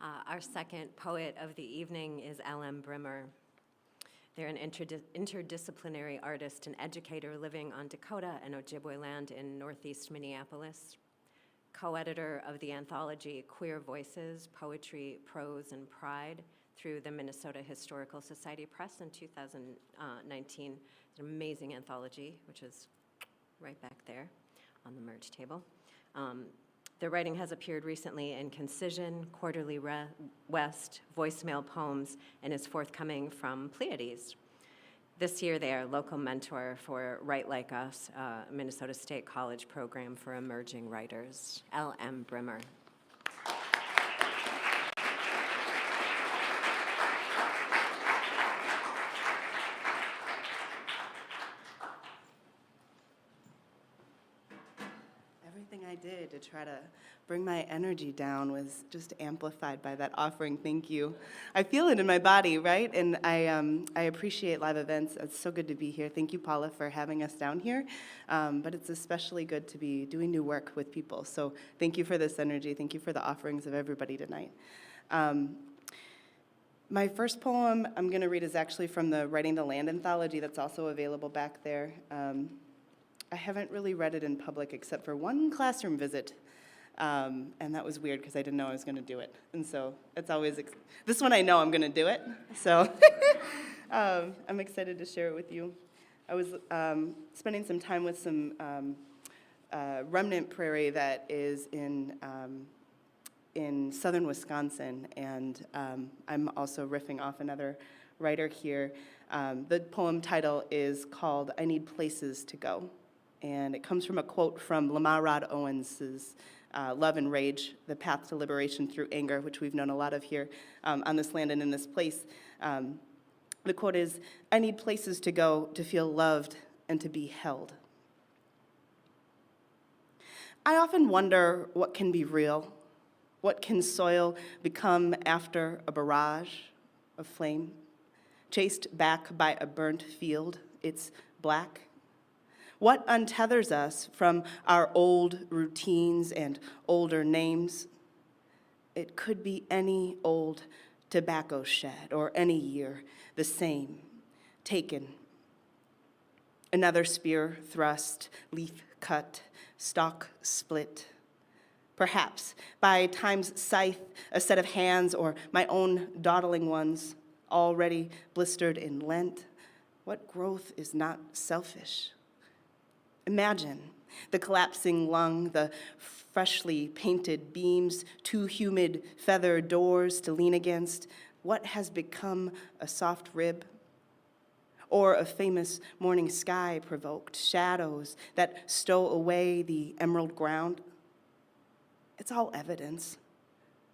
Our second poet of the evening is Brimmer. They're an interdisciplinary artist and educator living on Dakota and Ojibwe land in northeast Minneapolis. Co-editor of the anthology Queer Voices, Poetry, Prose, and Pride through the Minnesota Historical Society Press in 2019. It's an amazing anthology, which is right back there on the merge table. Their writing has appeared recently in Concision, Quarterly West, Voicemail Poems, and is forthcoming from Pleiades. This year, they are local mentor for Write Like Us, a Minnesota State College program for emerging writers. L.M. Brimmer. Everything I did to try to bring my energy down was just amplified by that offering. Thank you. I feel it in my body, right? And I appreciate live events. It's so good to be here. Thank you, Paula, for having us down here. But it's especially good to be doing new work with people. So thank you for this energy. Thank you for the offerings of everybody tonight. My first poem I'm going to read is actually from the Writing the Land anthology that's also available back there. I haven't really read it in public except for one classroom visit, and that was weird because I didn't know I was going to do it. And so it's always, this one I know I'm going to do it, so I'm excited to share it with you. I was spending some time with some remnant prairie that is in southern Wisconsin, and I'm also riffing off another writer here. The poem title is called I Need Places to Go. And it comes from a quote from Lamar Rod Owens' Love and Rage, The Path to Liberation Through Anger, which we've known a lot of here on this land and in this place. The quote is, I need places to go to feel loved and to be held. I often wonder what can be real, what can soil become after a barrage of flame, chased back by a burnt field, it's black. What untethers us from our old routines and older names? It could be any old tobacco shed or any year, the same, taken. Another spear thrust, leaf cut, stalk split. Perhaps by time's scythe, a set of hands or my own dawdling ones, already blistered in Lent. What growth is not selfish? Imagine the collapsing lung, the freshly painted beams, two humid feather doors to lean against. What has become a soft rib? Or a famous morning sky provoked shadows that stow away the emerald ground? It's all evidence.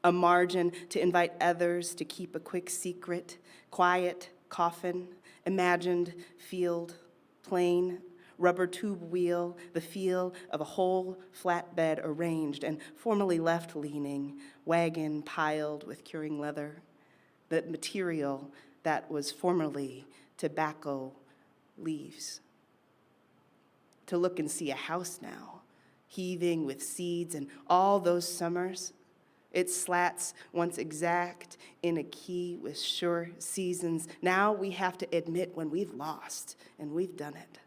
A margin to invite others to keep a quick secret, quiet coffin, imagined field, plain, rubber tube wheel, the feel of a whole flatbed arranged and formally left leaning, wagon piled with curing leather, the material that was formerly tobacco leaves. To look and see a house now, heaving with seeds and all those summers, its slats once exact in a key with sure seasons. Now we have to admit when we've lost, and we've done it.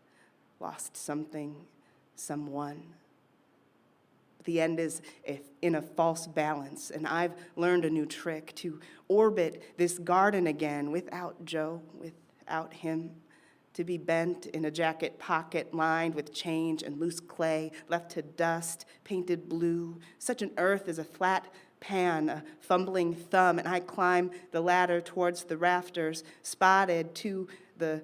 Lost something, someone. The end is in a false balance, and I've learned a new trick to orbit this garden again without Joe, without him, to be bent in a jacket pocket lined with change and loose clay, left to dust, painted blue. Such an earth is a flat pan, a fumbling thumb, and I climb the ladder towards the rafters, spotted to the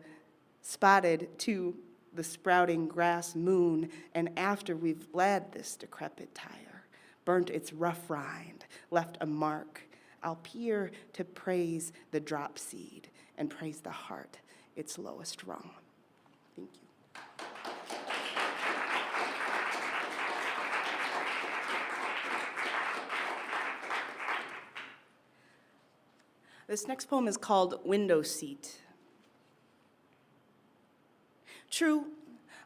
sprouting grass moon, and after we've led this decrepit tire, burnt its rough rind, left a mark, I'll peer to praise the drop seed and praise the heart, its lowest rung. Thank you. This next poem is called Window Seat. True,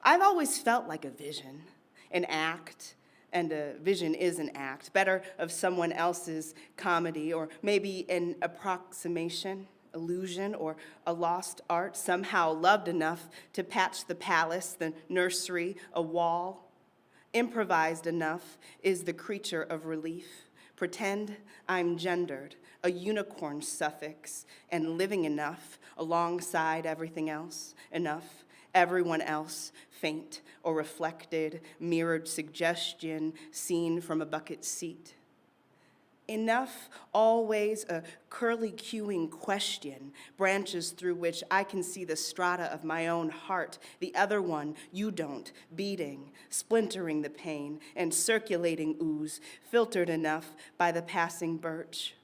I've always felt like a vision, an act, and a vision is an act, better of someone else's comedy, or maybe an approximation, illusion, or a lost art, somehow loved enough to patch the palace, the nursery, a wall. Improvised enough is the creature of relief. Pretend I'm gendered, a unicorn suffix, and living enough alongside everything else, enough, everyone else, faint or reflected, mirrored suggestion seen from a bucket seat. Enough, always a curly-cueing question, branches through which I can see the strata of my own heart, the other one you don't, beating, splintering the pain, and circulating ooze, filtered enough by the passing birch.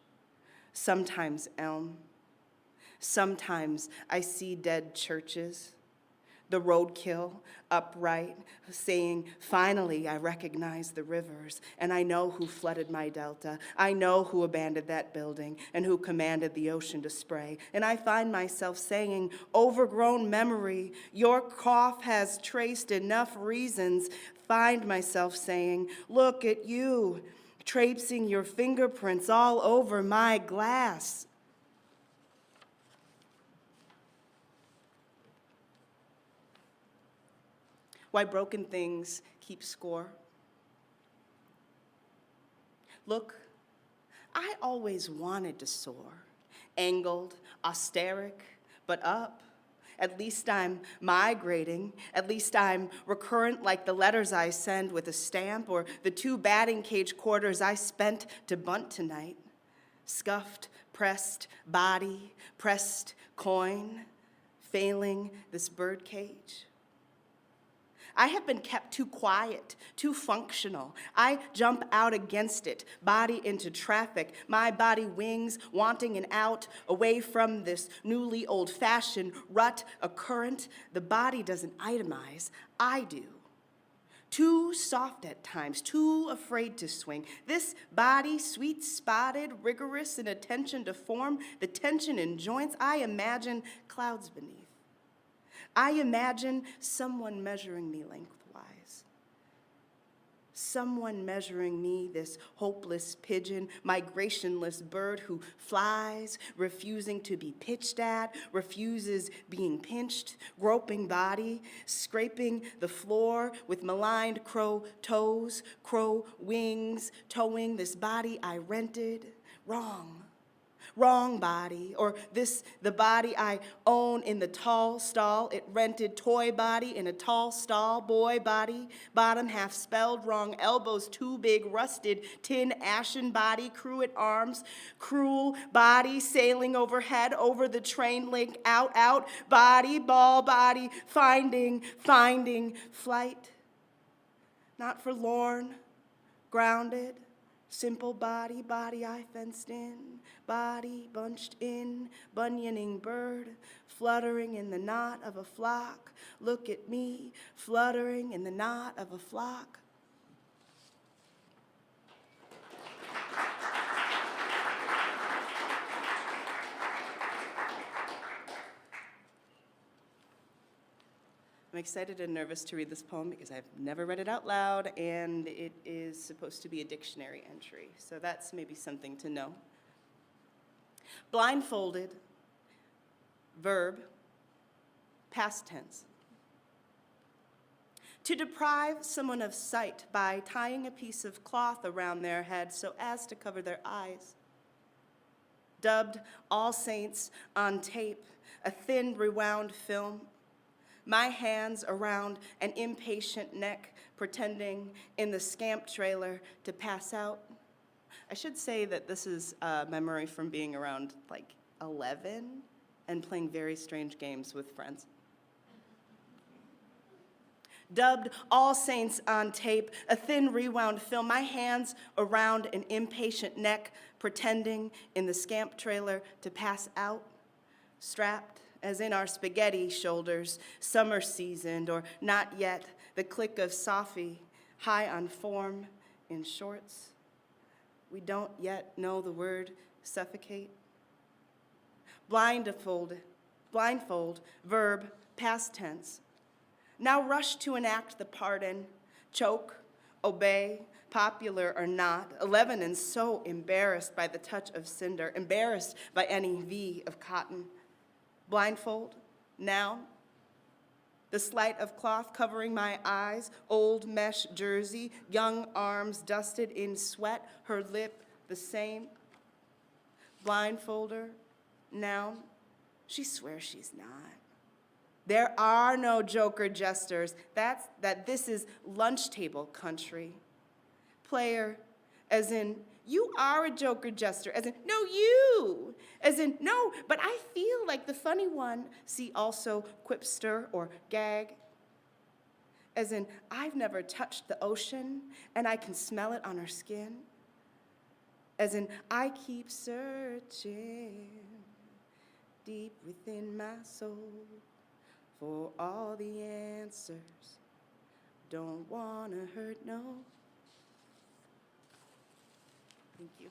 Sometimes elm. Sometimes I see dead churches. The roadkill, upright, saying, finally, I recognize the rivers, and I know who flooded my delta. I know who abandoned that building and who commanded the ocean to spray. And I find myself saying, overgrown memory, your cough has traced enough reasons. Find myself saying, look at you, traipsing your fingerprints all over my glass. Why broken things keep score. Look, I always wanted to soar, angled, austeric, but up. At least I'm migrating. At least I'm recurrent like the letters I send with a stamp or the 2 batting cage quarters I spent to bunt tonight. Scuffed, pressed body, pressed coin, failing this bird cage. I have been kept too quiet, too functional. I jump out against it, body into traffic, my body wings, wanting an out, away from this newly old-fashioned rut, a current. The body doesn't itemize, I do. Too soft at times, too afraid to swing. This body, sweet-spotted, rigorous in attention to form, the tension in joints, I imagine clouds beneath. I imagine someone measuring me lengthwise. Someone measuring me, this hopeless pigeon, migrationless bird who flies, refusing to be pitched at, refuses being pinched, groping body, scraping the floor with maligned crow toes, crow wings, towing this body I rented. Wrong body, or this, the body I own in the tall stall, it rented toy body in a tall stall, boy body, bottom half spelled wrong, elbows too big, rusted, tin, ashen body, crew at arms, cruel body, sailing overhead, over the train link, out, body, ball body, finding, flight, not forlorn, grounded, simple body I fenced in, body bunched in, bunioning bird, fluttering in the knot of a flock. Look at me, fluttering in the knot of a flock. I'm excited and nervous to read this poem because I've never read it out loud, and it is supposed to be a dictionary entry, so that's maybe something to know. Blindfolded, verb, past tense. To deprive someone of sight by tying a piece of cloth around their head so as to cover their eyes. Dubbed All Saints on tape, a thin rewound film. My hands around an impatient neck, pretending in the scamp trailer to pass out. I should say that this is a memory from being around like 11 and playing very strange games with friends. Dubbed All Saints on tape, a thin rewound film, my hands around an impatient neck, pretending in the scamp trailer to pass out, strapped as in our spaghetti shoulders, summer seasoned or not yet, the click of Safi, high on form in shorts. We don't yet know the word suffocate. Blindfold, verb, past tense. Now rush to enact the pardon, choke, obey, popular or not, 11 and so embarrassed by the touch of cinder, embarrassed by any V of cotton. Blindfold, noun. The sleight of cloth covering my eyes, old mesh jersey, young arms dusted in sweat, her lip the same. Blindfolder, noun. She swears she's not. There are no joker jesters. That this is lunch table country. Player, as in, you are a joker jester, as in, no, you, as in, no, but I feel like the funny one. See also quipster or gag, as in, I've never touched the ocean and I can smell it on her skin, as in, I keep searching deep within my soul for all the answers. Don't wanna hurt, no. Thank you.